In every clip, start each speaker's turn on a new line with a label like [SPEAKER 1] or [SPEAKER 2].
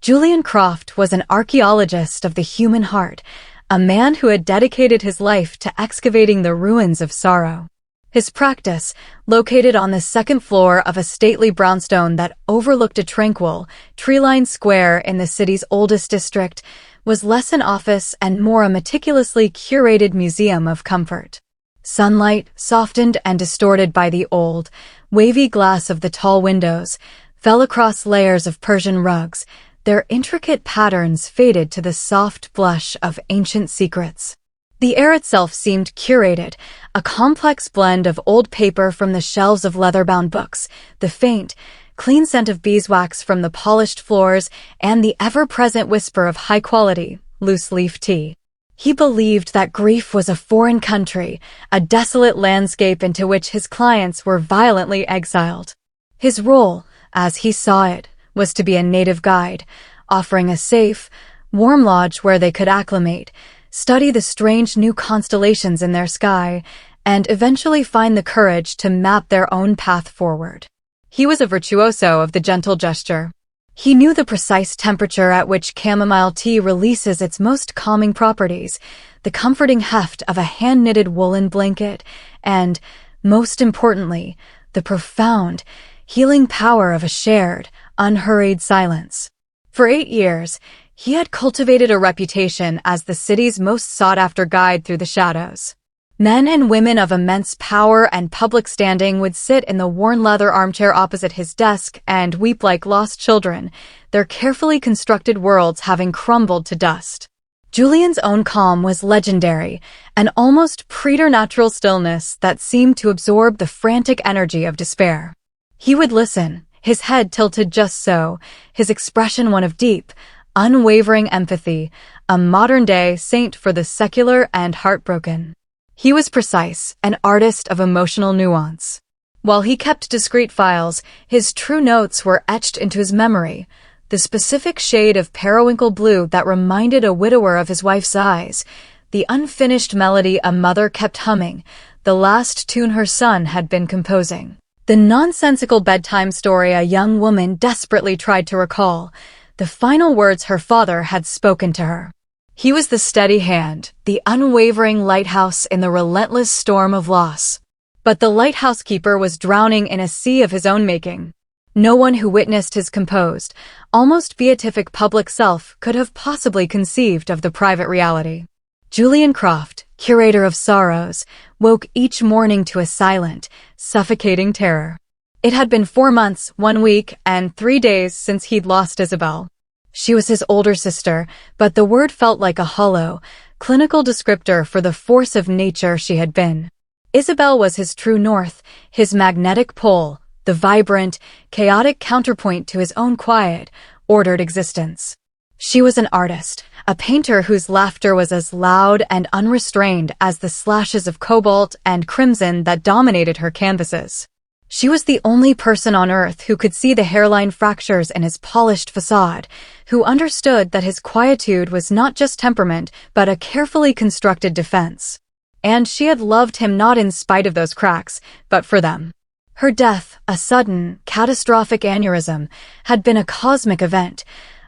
[SPEAKER 1] Julian Croft was an archaeologist of the human heart, a man who had dedicated his life to excavating the ruins of sorrow. His practice, located on the second floor of a stately brownstone that overlooked a tranquil, tree-lined square in the city's oldest district, was less an office and more a meticulously curated museum of comfort. Sunlight, softened and distorted by the old, wavy glass of the tall windows, fell across layers of Persian rugs, their intricate patterns faded to the soft blush of ancient secrets. The air itself seemed curated, a complex blend of old paper from the shelves of leather-bound books, the faint, clean scent of beeswax from the polished floors, and the ever-present whisper of high-quality, loose-leaf tea. He believed that grief was a foreign country, a desolate landscape into which his clients were violently exiled. His role, as he saw it, was to be a native guide, offering a safe, warm lodge where they could acclimate, study the strange new constellations in their sky, and eventually find the courage to map their own path forward. He was a virtuoso of the gentle gesture. He knew the precise temperature at which chamomile tea releases its most calming properties, the comforting heft of a hand-knitted woolen blanket, and, most importantly, the profound, healing power of a shared, unhurried silence. For 8 years, he had cultivated a reputation as the city's most sought-after guide through the shadows. Men and women of immense power and public standing would sit in the worn leather armchair opposite his desk and weep like lost children, their carefully constructed worlds having crumbled to dust. Julian's own calm was legendary, an almost preternatural stillness that seemed to absorb the frantic energy of despair. He would listen, his head tilted just so, his expression one of deep, unwavering empathy, a modern-day saint for the secular and heartbroken. He was precise, an artist of emotional nuance. While he kept discreet files, his true notes were etched into his memory, the specific shade of periwinkle blue that reminded a widower of his wife's eyes, the unfinished melody a mother kept humming, the last tune her son had been composing, the nonsensical bedtime story a young woman desperately tried to recall, the final words her father had spoken to her. He was the steady hand, the unwavering lighthouse in the relentless storm of loss. But the lighthouse keeper was drowning in a sea of his own making. No one who witnessed his composed, almost beatific public self could have possibly conceived of the private reality. Julian Croft, curator of sorrows, woke each morning to a silent, suffocating terror. It had been 4 months, 1 week, and 3 days since he'd lost Isabel. She was his older sister, but the word felt like a hollow, clinical descriptor for the force of nature she had been. Isabel was his true north, his magnetic pole, the vibrant, chaotic counterpoint to his own quiet, ordered existence. She was an artist, a painter whose laughter was as loud and unrestrained as the slashes of cobalt and crimson that dominated her canvases. She was the only person on earth who could see the hairline fractures in his polished facade, who understood that his quietude was not just temperament, but a carefully constructed defense. And she had loved him not in spite of those cracks, but for them. Her death, a sudden, catastrophic aneurysm, had been a cosmic event,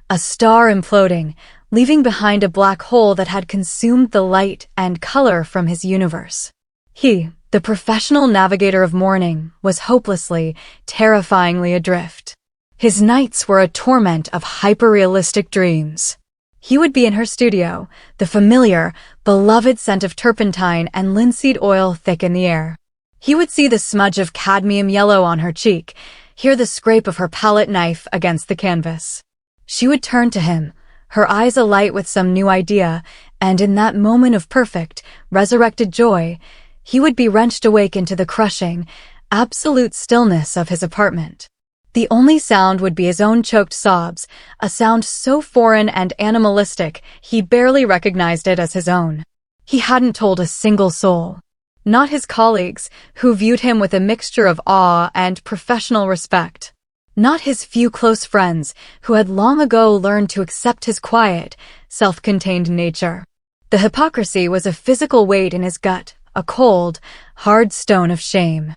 [SPEAKER 1] a star imploding, leaving behind a black hole that had consumed the light and color from his universe. He, the professional navigator of mourning, was hopelessly, terrifyingly adrift. His nights were a torment of hyper-realistic dreams. He would be in her studio, the familiar, beloved scent of turpentine and linseed oil thick in the air. He would see the smudge of cadmium yellow on her cheek, hear the scrape of her palette knife against the canvas. She would turn to him, her eyes alight with some new idea, and in that moment of perfect, resurrected joy, he would be wrenched awake into the crushing, absolute stillness of his apartment. The only sound would be his own choked sobs, a sound so foreign and animalistic he barely recognized it as his own. He hadn't told a single soul. Not his colleagues, who viewed him with a mixture of awe and professional respect. Not his few close friends, who had long ago learned to accept his quiet, self-contained nature. The hypocrisy was a physical weight in his gut, a cold, hard stone of shame.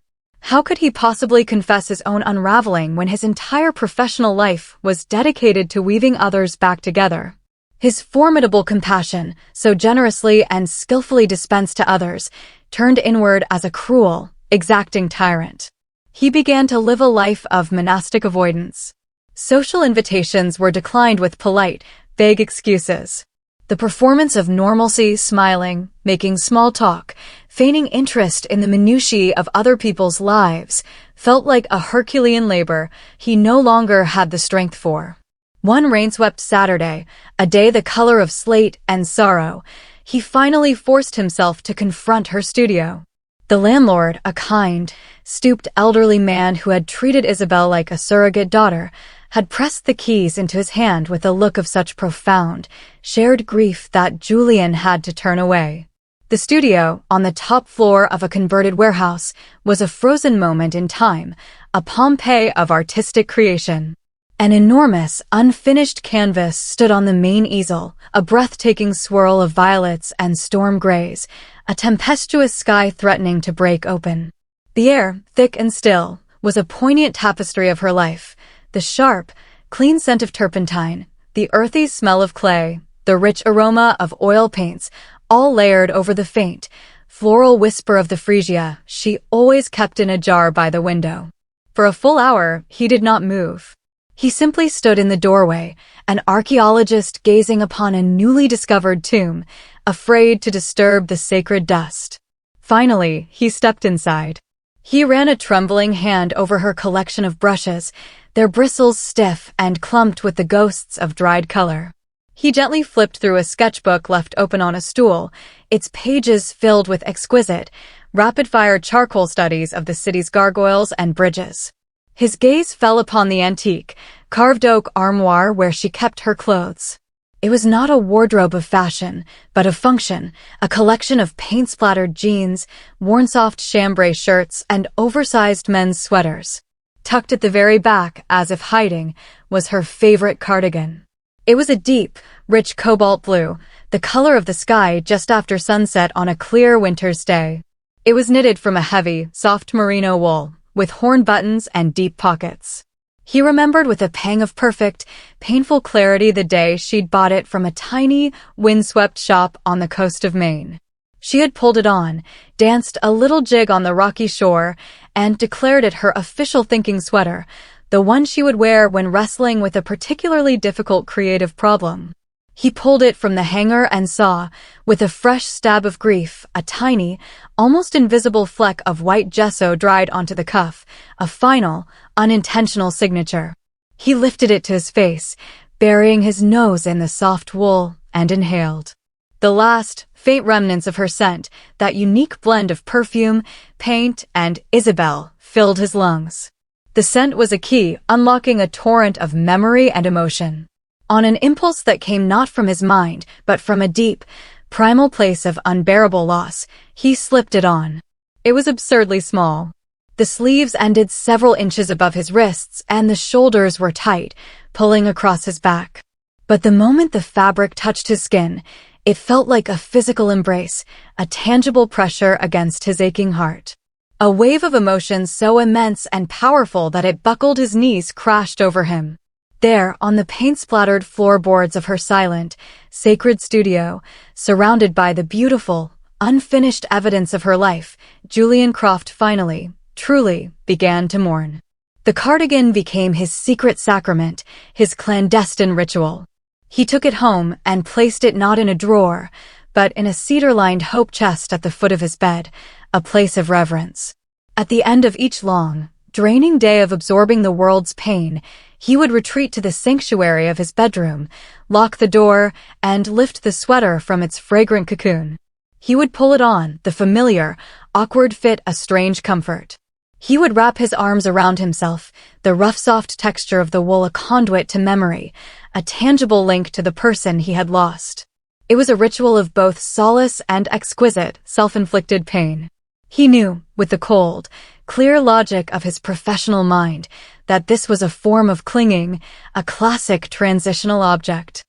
[SPEAKER 1] How could he possibly confess his own unraveling when his entire professional life was dedicated to weaving others back together? His formidable compassion, so generously and skillfully dispensed to others, turned inward as a cruel, exacting tyrant. He began to live a life of monastic avoidance. Social invitations were declined with polite, vague excuses. The performance of normalcy, smiling, making small talk, feigning interest in the minutiae of other people's lives, felt like a Herculean labor he no longer had the strength for. One rain-swept Saturday, a day the color of slate and sorrow, he finally forced himself to confront her studio. The landlord, a kind, stooped elderly man who had treated Isabel like a surrogate daughter, had pressed the keys into his hand with a look of such profound, shared grief that Julian had to turn away. The studio, on the top floor of a converted warehouse, was a frozen moment in time, a Pompeii of artistic creation. An enormous, unfinished canvas stood on the main easel, a breathtaking swirl of violets and storm grays, a tempestuous sky threatening to break open. The air, thick and still, was a poignant tapestry of her life. The sharp, clean scent of turpentine, the earthy smell of clay, the rich aroma of oil paints, all layered over the faint, floral whisper of the freesia she always kept in a jar by the window. For a full hour, he did not move. He simply stood in the doorway, an archaeologist gazing upon a newly discovered tomb, afraid to disturb the sacred dust. Finally, he stepped inside. He ran a trembling hand over her collection of brushes, their bristles stiff and clumped with the ghosts of dried color. He gently flipped through a sketchbook left open on a stool, its pages filled with exquisite, rapid-fire charcoal studies of the city's gargoyles and bridges. His gaze fell upon the antique, carved oak armoire where she kept her clothes. It was not a wardrobe of fashion, but of function, a collection of paint-splattered jeans, worn-soft chambray shirts, and oversized men's sweaters. Tucked at the very back, as if hiding, was her favorite cardigan. It was a deep, rich cobalt blue, the color of the sky just after sunset on a clear winter's day. It was knitted from a heavy, soft merino wool, with horn buttons and deep pockets. He remembered with a pang of perfect, painful clarity the day she'd bought it from a tiny, windswept shop on the coast of Maine. She had pulled it on, danced a little jig on the rocky shore, and declared it her official thinking sweater, the one she would wear when wrestling with a particularly difficult creative problem. He pulled it from the hanger and saw, with a fresh stab of grief, a tiny, almost invisible fleck of white gesso dried onto the cuff, a final, unintentional signature. He lifted it to his face, burying his nose in the soft wool, and inhaled. The last, faint remnants of her scent, that unique blend of perfume, paint, and Isabel, filled his lungs. The scent was a key, unlocking a torrent of memory and emotion. On an impulse that came not from his mind, but from a deep, primal place of unbearable loss, he slipped it on. It was absurdly small. The sleeves ended several inches above his wrists, and the shoulders were tight, pulling across his back. But the moment the fabric touched his skin, it felt like a physical embrace, a tangible pressure against his aching heart. A wave of emotion so immense and powerful that it buckled his knees crashed over him. There, on the paint-splattered floorboards of her silent, sacred studio, surrounded by the beautiful, unfinished evidence of her life, Julian Croft finally, truly, began to mourn. The cardigan became his secret sacrament, his clandestine ritual. He took it home and placed it not in a drawer, but in a cedar-lined hope chest at the foot of his bed, a place of reverence. At the end of each long, draining day of absorbing the world's pain, he would retreat to the sanctuary of his bedroom, lock the door, and lift the sweater from its fragrant cocoon. He would pull it on, the familiar, awkward fit a strange comfort. He would wrap his arms around himself, the rough soft texture of the wool a conduit to memory, a tangible link to the person he had lost. It was a ritual of both solace and exquisite, self-inflicted pain. He knew, with the cold, clear logic of his professional mind, that this was a form of clinging, a classic transitional object.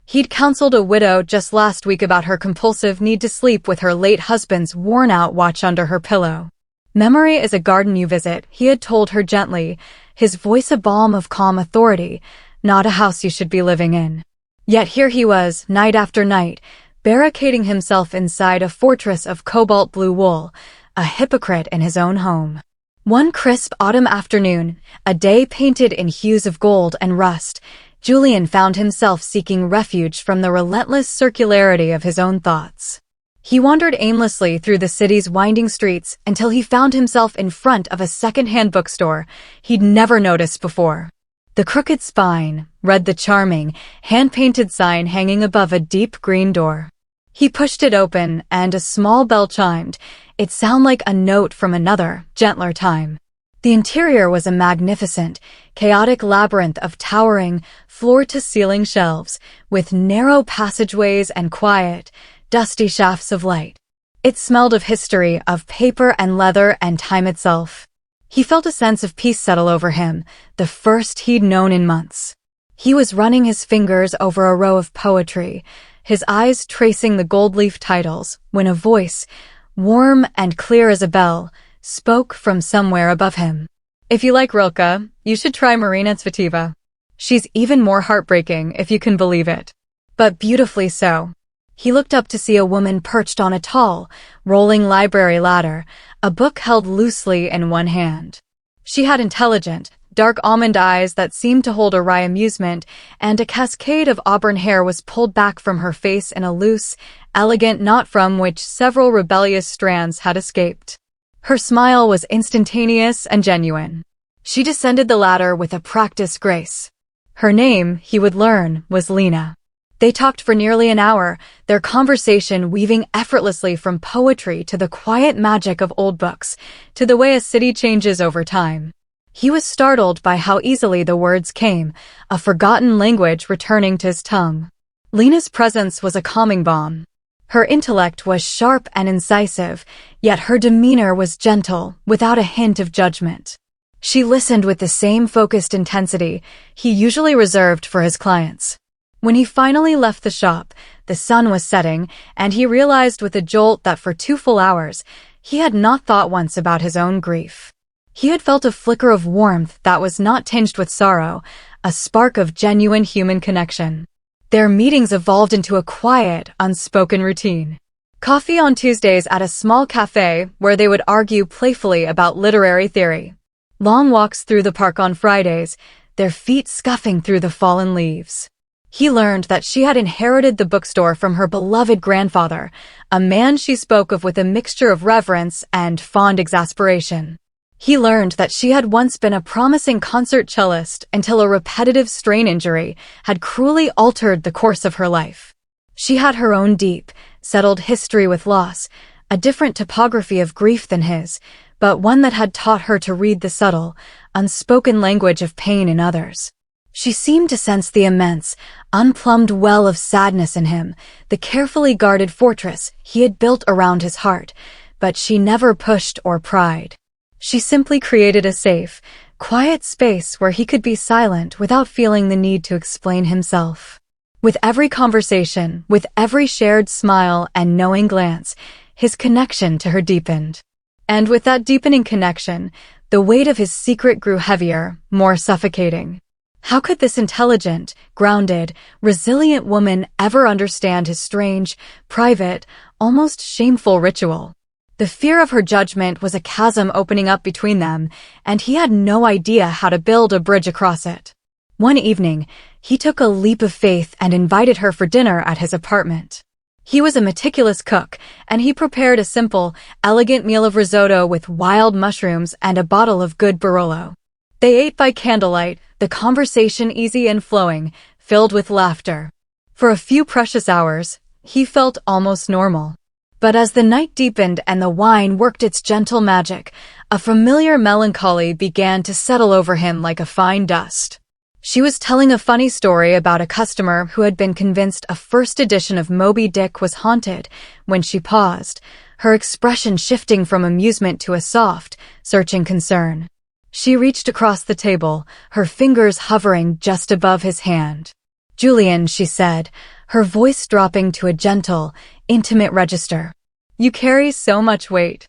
[SPEAKER 1] He'd counseled a widow just last week about her compulsive need to sleep with her late husband's worn-out watch under her pillow. Memory is a garden you visit, he had told her gently, his voice a balm of calm authority, not a house you should be living in. Yet here he was, night after night, barricading himself inside a fortress of cobalt blue wool, a hypocrite in his own home. One crisp autumn afternoon, a day painted in hues of gold and rust, Julian found himself seeking refuge from the relentless circularity of his own thoughts. He wandered aimlessly through the city's winding streets until he found himself in front of a second-hand bookstore he'd never noticed before. The Crooked Spine read the charming, hand-painted sign hanging above a deep green door. He pushed it open, and a small bell chimed. It sounded like a note from another, gentler time. The interior was a magnificent, chaotic labyrinth of towering, floor-to-ceiling shelves, with narrow passageways and quiet, dusty shafts of light. It smelled of history, of paper and leather and time itself. He felt a sense of peace settle over him, the first he'd known in months. He was running his fingers over a row of poetry, his eyes tracing the gold-leaf titles, when a voice, warm and clear as a bell, spoke from somewhere above him. If you like Rilke, you should try Marina Tsvetiva. She's even more heartbreaking, if you can believe it. But beautifully so. He looked up to see a woman perched on a tall, rolling library ladder, a book held loosely in one hand. She had intelligent, dark almond eyes that seemed to hold a wry amusement, and a cascade of auburn hair was pulled back from her face in a loose, elegant knot from which several rebellious strands had escaped. Her smile was instantaneous and genuine. She descended the ladder with a practiced grace. Her name, he would learn, was Lena. They talked for nearly an hour, their conversation weaving effortlessly from poetry to the quiet magic of old books, to the way a city changes over time. He was startled by how easily the words came, a forgotten language returning to his tongue. Lena's presence was a calming balm. Her intellect was sharp and incisive, yet her demeanor was gentle, without a hint of judgment. She listened with the same focused intensity he usually reserved for his clients. When he finally left the shop, the sun was setting, and he realized with a jolt that for 2 full hours, he had not thought once about his own grief. He had felt a flicker of warmth that was not tinged with sorrow, a spark of genuine human connection. Their meetings evolved into a quiet, unspoken routine. Coffee on Tuesdays at a small cafe where they would argue playfully about literary theory. Long walks through the park on Fridays, their feet scuffing through the fallen leaves. He learned that she had inherited the bookstore from her beloved grandfather, a man she spoke of with a mixture of reverence and fond exasperation. He learned that she had once been a promising concert cellist until a repetitive strain injury had cruelly altered the course of her life. She had her own deep, settled history with loss, a different topography of grief than his, but one that had taught her to read the subtle, unspoken language of pain in others. She seemed to sense the immense, unplumbed well of sadness in him, the carefully guarded fortress he had built around his heart, but she never pushed or pried. She simply created a safe, quiet space where he could be silent without feeling the need to explain himself. With every conversation, with every shared smile and knowing glance, his connection to her deepened. And with that deepening connection, the weight of his secret grew heavier, more suffocating. How could this intelligent, grounded, resilient woman ever understand his strange, private, almost shameful ritual? The fear of her judgment was a chasm opening up between them, and he had no idea how to build a bridge across it. One evening, he took a leap of faith and invited her for dinner at his apartment. He was a meticulous cook, and he prepared a simple, elegant meal of risotto with wild mushrooms and a bottle of good Barolo. They ate by candlelight, the conversation easy and flowing, filled with laughter. For a few precious hours, he felt almost normal. But as the night deepened and the wine worked its gentle magic, a familiar melancholy began to settle over him like a fine dust. She was telling a funny story about a customer who had been convinced a first edition of Moby Dick was haunted when she paused, her expression shifting from amusement to a soft, searching concern. She reached across the table, her fingers hovering just above his hand. "Julian," she said, her voice dropping to a gentle, intimate register. "You carry so much weight.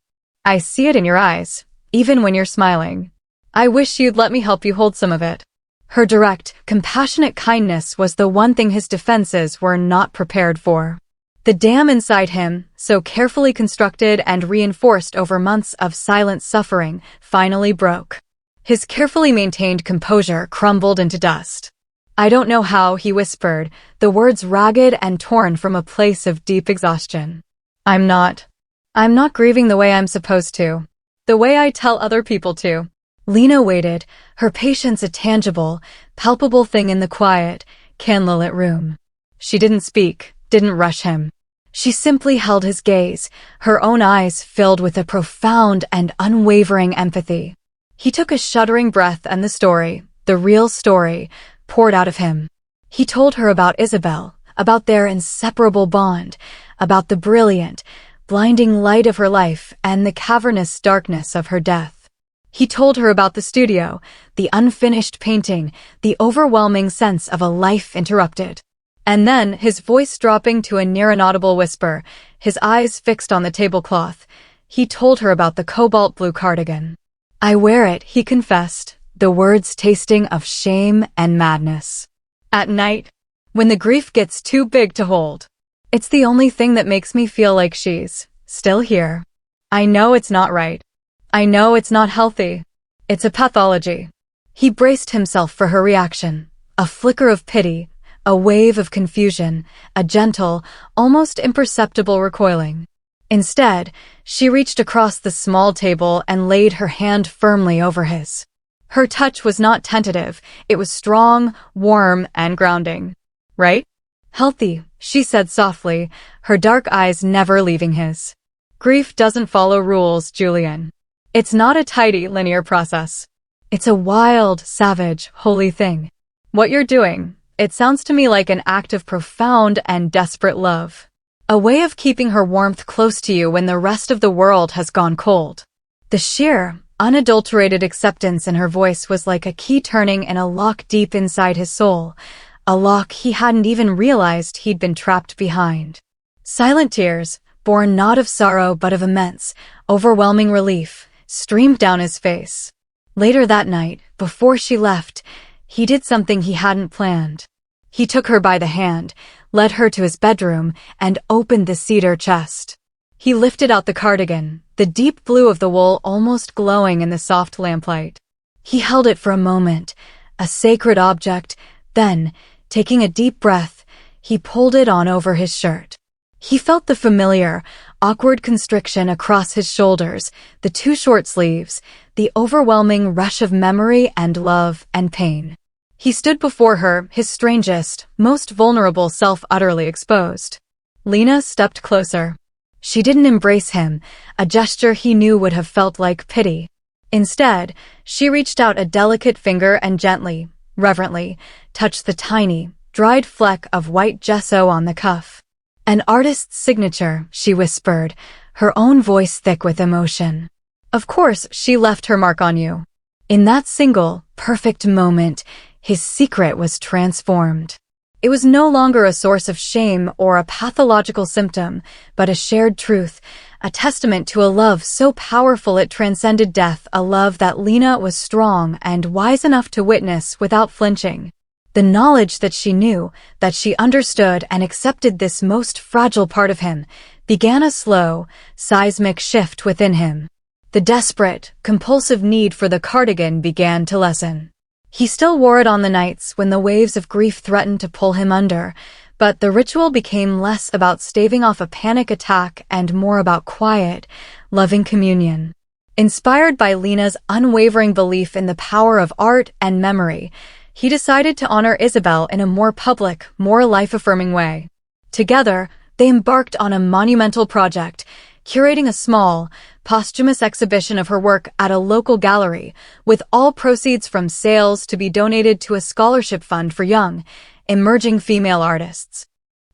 [SPEAKER 1] I see it in your eyes, even when you're smiling. I wish you'd let me help you hold some of it. Her direct, compassionate kindness was the one thing his defenses were not prepared for. The dam inside him, so carefully constructed and reinforced over months of silent suffering, finally broke. His carefully maintained composure crumbled into dust. I don't know how, he whispered, the words ragged and torn from a place of deep exhaustion. I'm not grieving the way I'm supposed to. The way I tell other people to. Lena waited, her patience a tangible, palpable thing in the quiet, candlelit room. She didn't speak, didn't rush him. She simply held his gaze, her own eyes filled with a profound and unwavering empathy. He took a shuddering breath and the story, the real story, poured out of him. He told her about Isabel, about their inseparable bond, about the brilliant, blinding light of her life and the cavernous darkness of her death. He told her about the studio, the unfinished painting, the overwhelming sense of a life interrupted. And then, his voice dropping to a near-inaudible whisper, his eyes fixed on the tablecloth, he told her about the cobalt blue cardigan. I wear it, he confessed, the words tasting of shame and madness. At night, when the grief gets too big to hold. It's the only thing that makes me feel like she's still here. I know it's not right. I know it's not healthy. It's a pathology. He braced himself for her reaction. A flicker of pity, a wave of confusion, a gentle, almost imperceptible recoiling. Instead, she reached across the small table and laid her hand firmly over his. Her touch was not tentative, it was strong, warm, and grounding. Right? Healthy, she said softly, her dark eyes never leaving his. Grief doesn't follow rules, Julian. It's not a tidy, linear process. It's a wild, savage, holy thing. What you're doing, it sounds to me like an act of profound and desperate love. A way of keeping her warmth close to you when the rest of the world has gone cold. The sheer, unadulterated acceptance in her voice was like a key turning in a lock deep inside his soul, a lock he hadn't even realized he'd been trapped behind. Silent tears, born not of sorrow but of immense, overwhelming relief, streamed down his face. Later that night, before she left, he did something he hadn't planned. He took her by the hand, led her to his bedroom, and opened the cedar chest. He lifted out the cardigan, the deep blue of the wool almost glowing in the soft lamplight. He held it for a moment, a sacred object, then, taking a deep breath, he pulled it on over his shirt. He felt the familiar, awkward constriction across his shoulders, the too short sleeves, the overwhelming rush of memory and love and pain. He stood before her, his strangest, most vulnerable self utterly exposed. Lena stepped closer. She didn't embrace him, a gesture he knew would have felt like pity. Instead, she reached out a delicate finger and gently, reverently, touched the tiny, dried fleck of white gesso on the cuff. An artist's signature, she whispered, her own voice thick with emotion. Of course, she left her mark on you. In that single, perfect moment, his secret was transformed. It was no longer a source of shame or a pathological symptom, but a shared truth, a testament to a love so powerful it transcended death, a love that Lena was strong and wise enough to witness without flinching. The knowledge that she knew, that she understood and accepted this most fragile part of him, began a slow, seismic shift within him. The desperate, compulsive need for the cardigan began to lessen. He still wore it on the nights when the waves of grief threatened to pull him under, but the ritual became less about staving off a panic attack and more about quiet, loving communion. Inspired by Lena's unwavering belief in the power of art and memory, he decided to honor Isabel in a more public, more life-affirming way. Together, they embarked on a monumental project, curating a small, posthumous exhibition of her work at a local gallery, with all proceeds from sales to be donated to a scholarship fund for young, emerging female artists.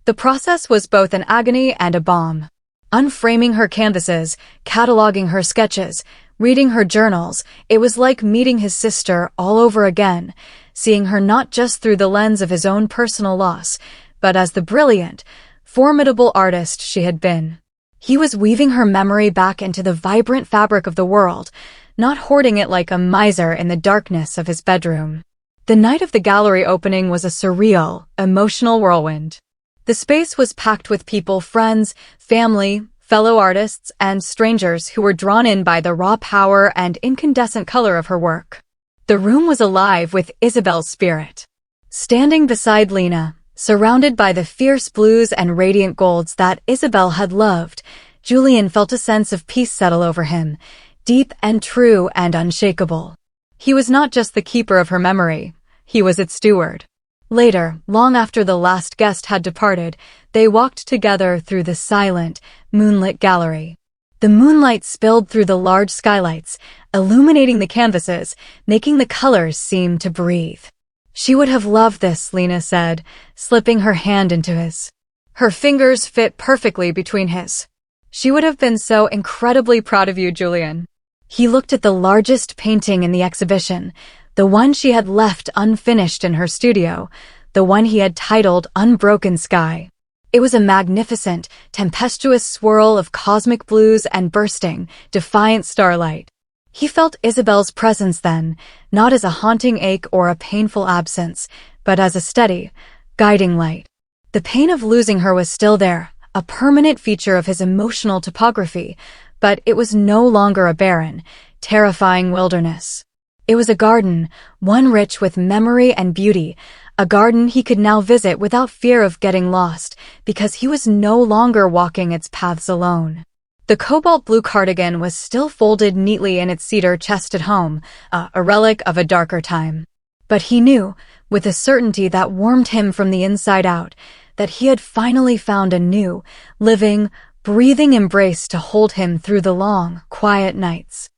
[SPEAKER 1] The process was both an agony and a balm. Unframing her canvases, cataloging her sketches, reading her journals, it was like meeting his sister all over again, seeing her not just through the lens of his own personal loss, but as the brilliant, formidable artist she had been. He was weaving her memory back into the vibrant fabric of the world, not hoarding it like a miser in the darkness of his bedroom. The night of the gallery opening was a surreal, emotional whirlwind. The space was packed with people, friends, family, fellow artists, and strangers who were drawn in by the raw power and incandescent color of her work. The room was alive with Isabel's spirit. Standing beside Lena, surrounded by the fierce blues and radiant golds that Isabel had loved, Julian felt a sense of peace settle over him, deep and true and unshakable. He was not just the keeper of her memory, he was its steward. Later, long after the last guest had departed, they walked together through the silent, moonlit gallery. The moonlight spilled through the large skylights, illuminating the canvases, making the colors seem to breathe. She would have loved this, Lena said, slipping her hand into his. Her fingers fit perfectly between his. She would have been so incredibly proud of you, Julian. He looked at the largest painting in the exhibition, the one she had left unfinished in her studio, the one he had titled Unbroken Sky. It was a magnificent, tempestuous swirl of cosmic blues and bursting, defiant starlight. He felt Isabel's presence then, not as a haunting ache or a painful absence, but as a steady, guiding light. The pain of losing her was still there, a permanent feature of his emotional topography, but it was no longer a barren, terrifying wilderness. It was a garden, one rich with memory and beauty, a garden he could now visit without fear of getting lost, because he was no longer walking its paths alone. The cobalt blue cardigan was still folded neatly in its cedar chest at home, a relic of a darker time. But he knew, with a certainty that warmed him from the inside out, that he had finally found a new, living, breathing embrace to hold him through the long, quiet nights.